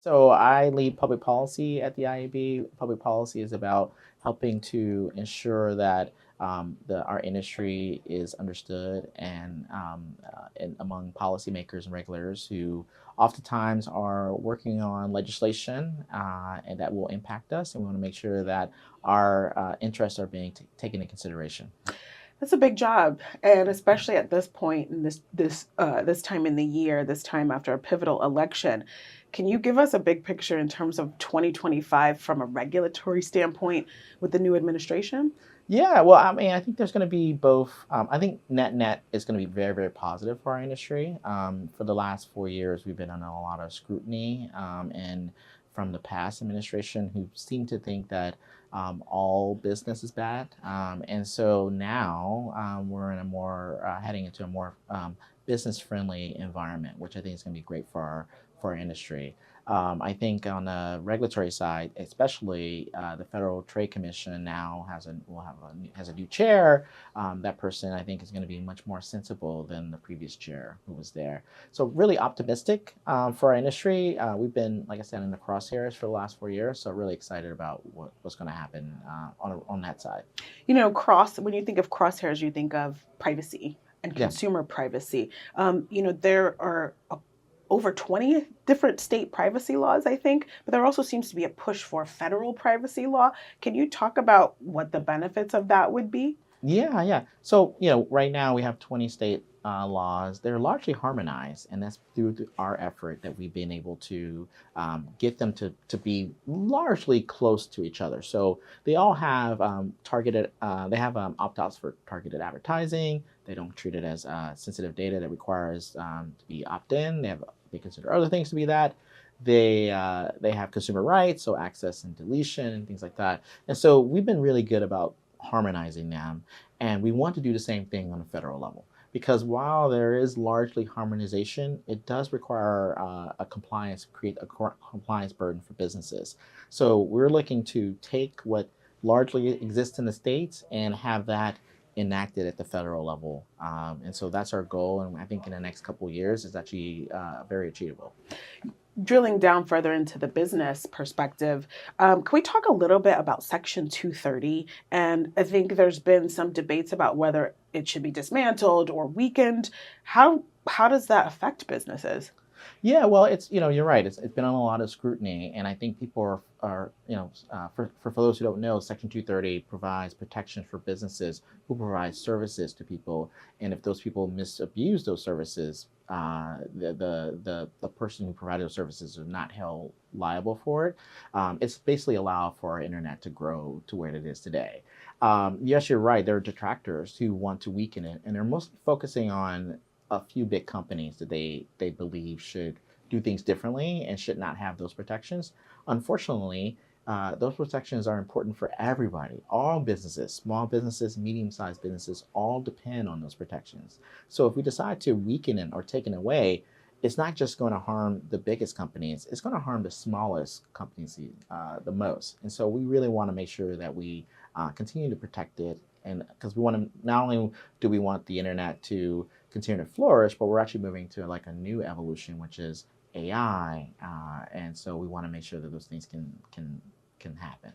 So I lead public policy at the IAB. Public policy is about helping to ensure that our industry is understood and among policymakers and regulators who oftentimes are working on legislation and that will impact us. And we want to make sure that our interests are being taken into consideration. That's a big job, and especially at this point in this time in the year, this time after a pivotal election. Can you give us a big picture in terms of 2025 from a regulatory standpoint with the new administration? Yeah, well, I mean, I think there's going to be both. I think net is going to be very, very positive for our industry. For the last 4 years, we've been under a lot of scrutiny, and from the past administration, who seem to think that all business is bad, and so now we're in a more heading into a more business-friendly environment, which I think is going to be great for our industry. I think on the regulatory side, especially the Federal Trade Commission now has a new chair. That person I think is going to be much more sensible than the previous chair who was there. So really optimistic for our industry. We've been, like I said, in the crosshairs for the last 4 years. So really excited about what's going to happen on that side. When you think of crosshairs, you think of privacy and Yeah. consumer privacy. There are over 20 different state privacy laws, I think, but there also seems to be a push for federal privacy law. Can you talk about what the benefits of that would be? Yeah, yeah. So, right now we have 20 state laws. They're largely harmonized, and that's through our effort that we've been able to get them to be largely close to each other. So they all have they have opt-outs for targeted advertising. They don't treat it as sensitive data that requires to be opt-in. They consider other things to be that. They have consumer rights, so access and deletion and things like that. And so we've been really good about harmonizing them. And we want to do the same thing on a federal level. Because while there is largely harmonization, it does require create a compliance burden for businesses. So we're looking to take what largely exists in the states and have that enacted at the federal level. And so that's our goal. And I think in the next couple of years, it's actually very achievable. Drilling down further into the business perspective, can we talk a little bit about Section 230? And I think there's been some debates about whether it should be dismantled or weakened. How does that affect businesses? Yeah, well, you're right. It's been on a lot of scrutiny, and I think people are for those who don't know, Section 230 provides protection for businesses who provide services to people, and if those people misabuse those services, the person who provided those services is not held liable for it. It's basically allowed for our internet to grow to where it is today. Yes, you're right. There are detractors who want to weaken it, and they're mostly focusing on a few big companies that they believe should do things differently and should not have those protections. Unfortunately, those protections are important for everybody. All businesses, small businesses, medium-sized businesses, all depend on those protections. So if we decide to weaken it or take it away, it's not just going to harm the biggest companies, it's going to harm the smallest companies the most. And so we really want to make sure that we continue to protect it. And because we want to, not only do we want the internet to continue to flourish, but we're actually moving to like a new evolution, which is AI. And so we want to make sure that those things can happen.